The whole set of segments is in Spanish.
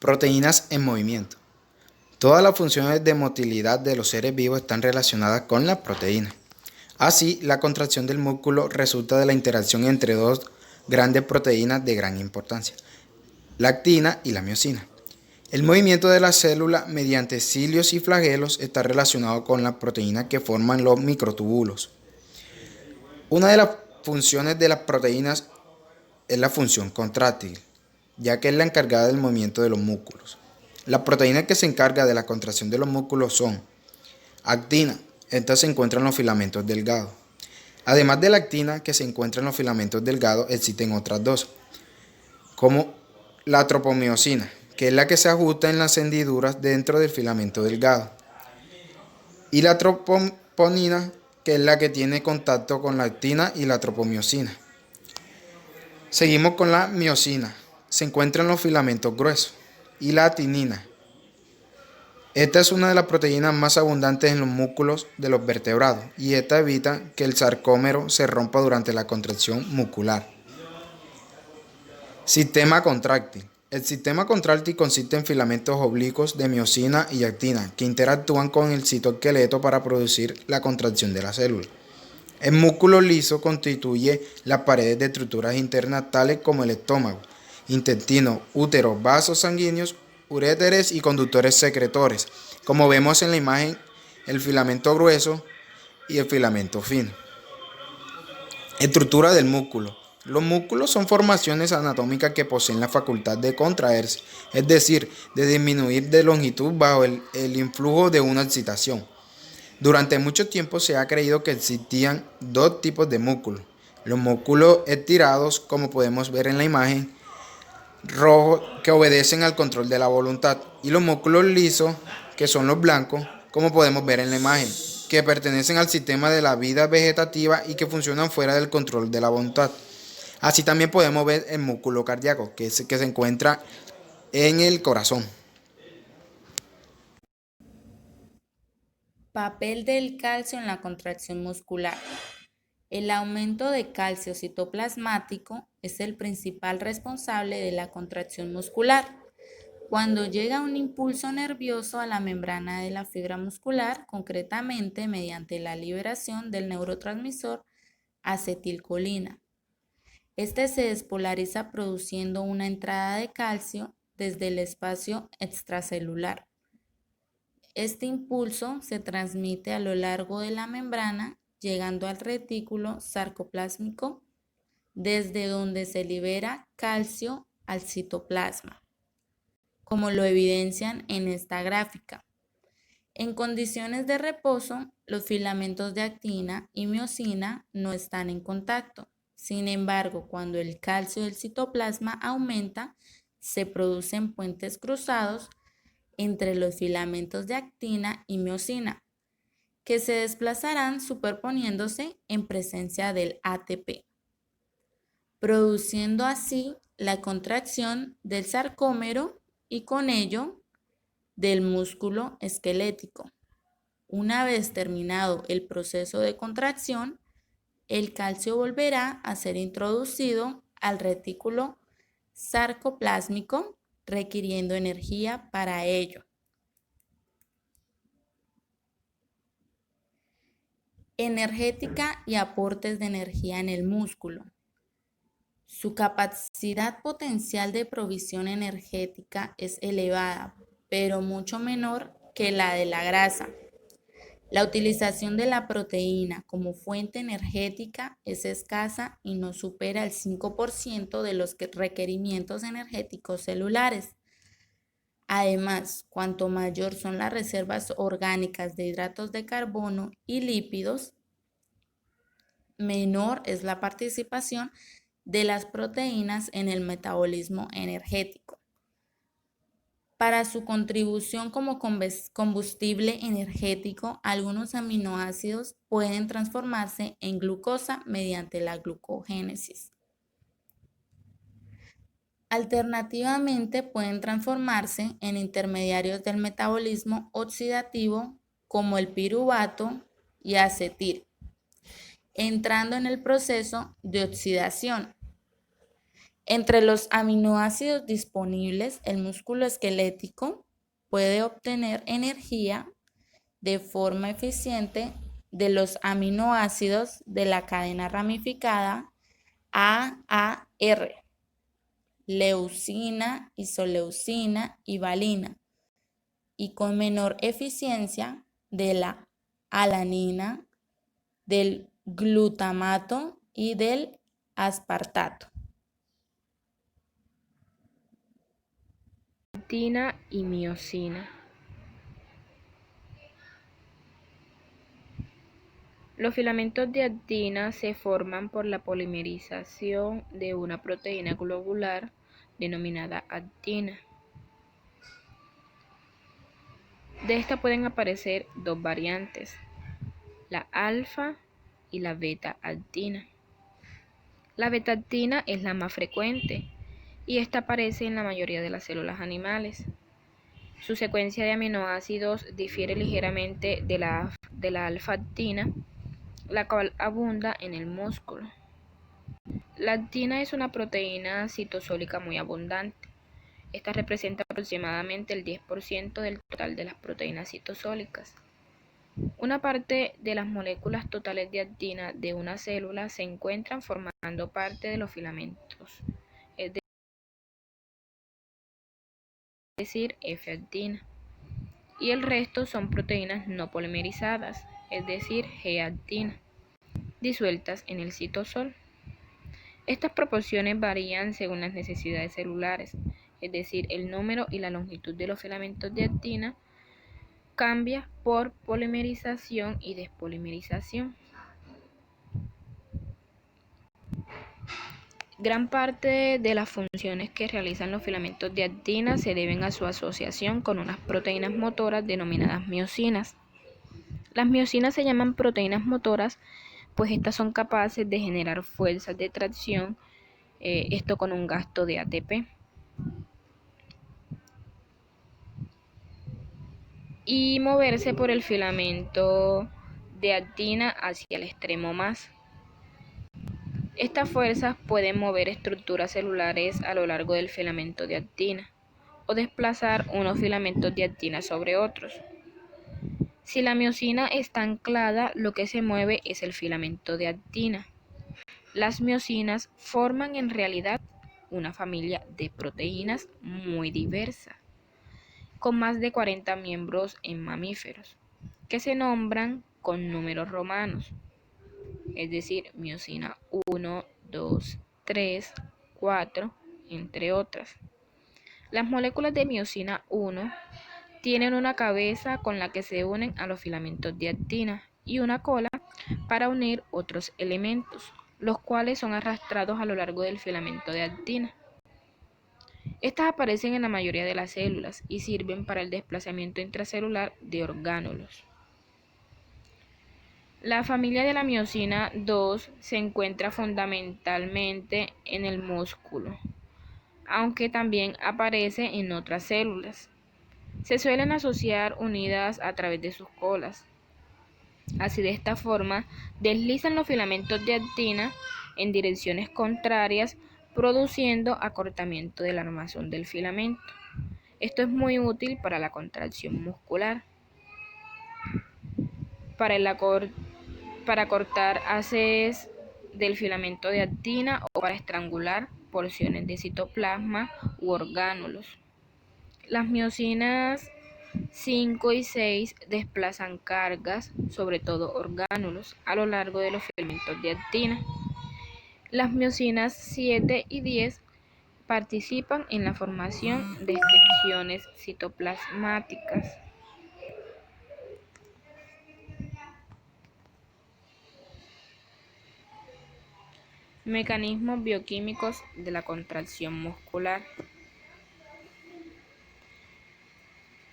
Proteínas en movimiento. Todas las funciones de motilidad de los seres vivos están relacionadas con las proteínas. Así, la contracción del músculo resulta de la interacción entre dos grandes proteínas de gran importancia, la actina y la miosina. El movimiento de la célula mediante cilios y flagelos está relacionado con las proteínas que forman los microtúbulos. Una de las funciones de las proteínas es la función contráctil, ya que es la encargada del movimiento de los músculos. Las proteínas que se encargan de la contracción de los músculos son actina, esta se encuentra en los filamentos delgados. Además de la actina que se encuentra en los filamentos delgados, existen otras dos, como la tropomiosina, que es la que se ajusta en las hendiduras dentro del filamento delgado, y la troponina, que es la que tiene contacto con la actina y la tropomiosina. Seguimos con la miosina, se encuentra en los filamentos gruesos, y la actinina. Esta es una de las proteínas más abundantes en los músculos de los vertebrados y esta evita que el sarcómero se rompa durante la contracción muscular. Sistema contráctil. El sistema contráctil consiste en filamentos oblicuos de miosina y actina que interactúan con el citoesqueleto para producir la contracción de la célula. El músculo liso constituye las paredes de estructuras internas tales como el estómago, intestino, útero, vasos sanguíneos, uréteres y conductores secretores, como vemos en la imagen, el filamento grueso y el filamento fino. Estructura del músculo. Los músculos son formaciones anatómicas que poseen la facultad de contraerse, es decir, de disminuir de longitud bajo el influjo de una excitación. Durante mucho tiempo se ha creído que existían dos tipos de músculos. Los músculos estirados, como podemos ver en la imagen, rojos, que obedecen al control de la voluntad, y los músculos lisos, que son los blancos, como podemos ver en la imagen, que pertenecen al sistema de la vida vegetativa y que funcionan fuera del control de la voluntad. Así también podemos ver el músculo cardíaco, que se encuentra en el corazón. Papel del calcio en la contracción muscular. El aumento de calcio citoplasmático es el principal responsable de la contracción muscular. Cuando llega un impulso nervioso a la membrana de la fibra muscular, concretamente mediante la liberación del neurotransmisor acetilcolina. Este se despolariza produciendo una entrada de calcio desde el espacio extracelular. Este impulso se transmite a lo largo de la membrana, llegando al retículo sarcoplásmico, desde donde se libera calcio al citoplasma, como lo evidencian en esta gráfica. En condiciones de reposo, los filamentos de actina y miosina no están en contacto. Sin embargo, cuando el calcio del citoplasma aumenta, se producen puentes cruzados entre los filamentos de actina y miosina, que se desplazarán superponiéndose en presencia del ATP, produciendo así la contracción del sarcómero y con ello del músculo esquelético. Una vez terminado el proceso de contracción, el calcio volverá a ser introducido al retículo sarcoplásmico, requiriendo energía para ello. Energética y aportes de energía en el músculo. Su capacidad potencial de provisión energética es elevada, pero mucho menor que la de la grasa. La utilización de la proteína como fuente energética es escasa y no supera el 5% de los requerimientos energéticos celulares. Además, cuanto mayor son las reservas orgánicas de hidratos de carbono y lípidos, menor es la participación de las proteínas en el metabolismo energético. Para su contribución como combustible energético, algunos aminoácidos pueden transformarse en glucosa mediante la glucogénesis. Alternativamente, pueden transformarse en intermediarios del metabolismo oxidativo como el piruvato y acetil, entrando en el proceso de oxidación. Entre los aminoácidos disponibles, el músculo esquelético puede obtener energía de forma eficiente de los aminoácidos de la cadena ramificada AAR, leucina, isoleucina y valina, y con menor eficiencia de la alanina, del glutamato y del aspartato. Actina y miosina. Los filamentos de actina se forman por la polimerización de una proteína globular denominada actina. De esta pueden aparecer dos variantes, la alfa y la beta-actina. La beta-actina es la más frecuente y esta aparece en la mayoría de las células animales. Su secuencia de aminoácidos difiere ligeramente de la alfa-actina, la cual abunda en el músculo. La actina es una proteína citosólica muy abundante. Esta representa aproximadamente el 10% del total de las proteínas citosólicas. Una parte de las moléculas totales de actina de una célula se encuentran formando parte de los filamentos, es decir, F-actina, y el resto son proteínas no polimerizadas, es decir, G-actina, disueltas en el citosol. Estas proporciones varían según las necesidades celulares, es decir, el número y la longitud de los filamentos de actina cambia por polimerización y despolimerización. Gran parte de las funciones que realizan los filamentos de actina se deben a su asociación con unas proteínas motoras denominadas miosinas. Las miosinas se llaman proteínas motoras pues estas son capaces de generar fuerzas de tracción, esto con un gasto de ATP. Y moverse por el filamento de actina hacia el extremo más. Estas fuerzas pueden mover estructuras celulares a lo largo del filamento de actina o desplazar unos filamentos de actina sobre otros. Si la miosina está anclada, lo que se mueve es el filamento de actina. Las miosinas forman en realidad una familia de proteínas muy diversa, con más de 40 miembros en mamíferos, que se nombran con números romanos, es decir, miosina 1, 2, 3, 4, entre otras. Las moléculas de miosina 1 tienen una cabeza con la que se unen a los filamentos de actina y una cola para unir otros elementos, los cuales son arrastrados a lo largo del filamento de actina. Estas aparecen en la mayoría de las células y sirven para el desplazamiento intracelular de orgánulos. La familia de la miosina 2 se encuentra fundamentalmente en el músculo, aunque también aparece en otras células. Se suelen asociar unidas a través de sus colas. Así, de esta forma, deslizan los filamentos de actina en direcciones contrarias, produciendo acortamiento de la armazón del filamento. Esto es muy útil para la contracción muscular. Para cortar haces del filamento de actina o para estrangular porciones de citoplasma u orgánulos. Las miosinas 5 y 6 desplazan cargas, sobre todo orgánulos, a lo largo de los filamentos de actina. Las miosinas 7 y 10 participan en la formación de extensiones citoplasmáticas. Mecanismos bioquímicos de la contracción muscular.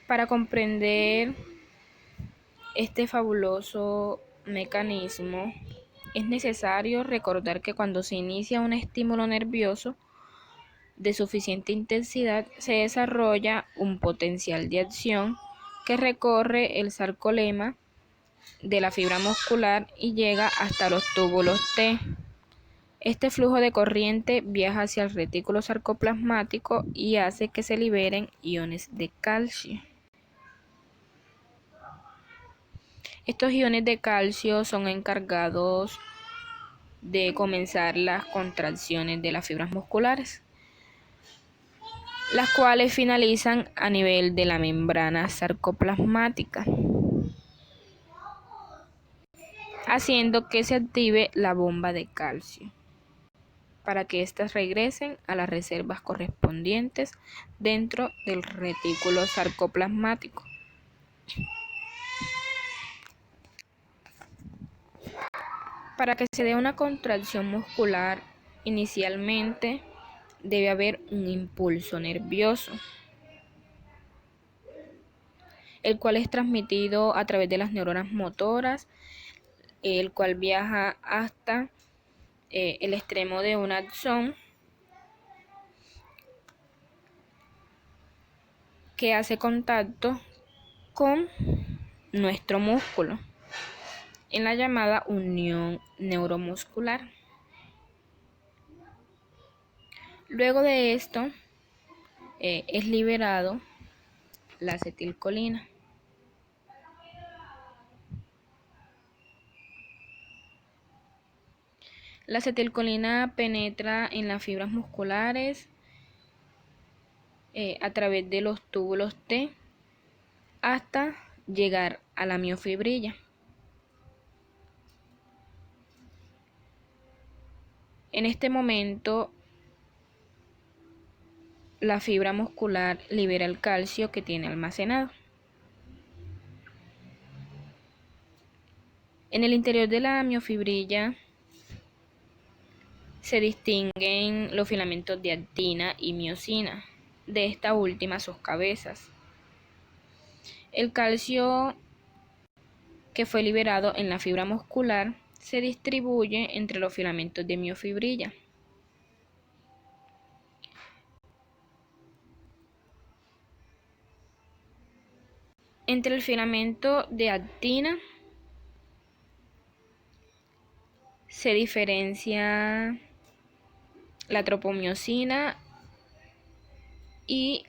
Para comprender este fabuloso mecanismo, es necesario recordar que cuando se inicia un estímulo nervioso de suficiente intensidad, se desarrolla un potencial de acción que recorre el sarcolema de la fibra muscular y llega hasta los túbulos T. Este flujo de corriente viaja hacia el retículo sarcoplasmático y hace que se liberen iones de calcio. Estos iones de calcio son encargados de comenzar las contracciones de las fibras musculares, las cuales finalizan a nivel de la membrana sarcoplasmática, haciendo que se active la bomba de calcio para que éstas regresen a las reservas correspondientes dentro del retículo sarcoplasmático. Para que se dé una contracción muscular, inicialmente debe haber un impulso nervioso, el cual es transmitido a través de las neuronas motoras, el cual viaja hasta el extremo de un axón, que hace contacto con nuestro músculo en la llamada unión neuromuscular. Luego de esto es liberado la acetilcolina. La acetilcolina penetra en las fibras musculares a través de los túbulos T hasta llegar a la miofibrilla. En este momento, la fibra muscular libera el calcio que tiene almacenado. En el interior de la miofibrilla se distinguen los filamentos de actina y miosina, de esta última sus cabezas. El calcio que fue liberado en la fibra muscular se distribuye entre los filamentos de miofibrilla. Entre el filamento de actina se diferencia la tropomiosina y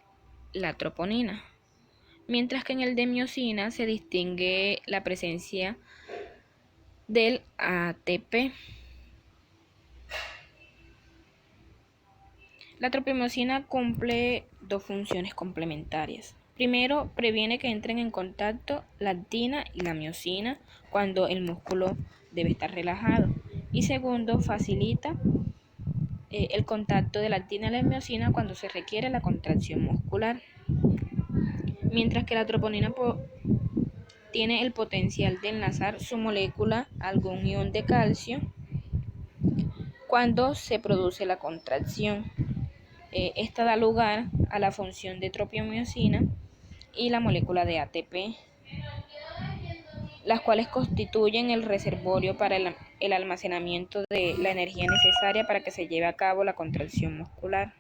la troponina, mientras que en el de miosina se distingue la presencia del ATP. La tropomiosina cumple dos funciones complementarias. Primero, previene que entren en contacto la actina y la miosina cuando el músculo debe estar relajado. Y segundo, facilita el contacto de la actina y la miosina cuando se requiere la contracción muscular. Mientras que la troponina tiene el potencial de enlazar su molécula a algún ion de calcio cuando se produce la contracción. Esta da lugar a la función de tropomiosina y la molécula de ATP, las cuales constituyen el reservorio para el almacenamiento de la energía necesaria para que se lleve a cabo la contracción muscular.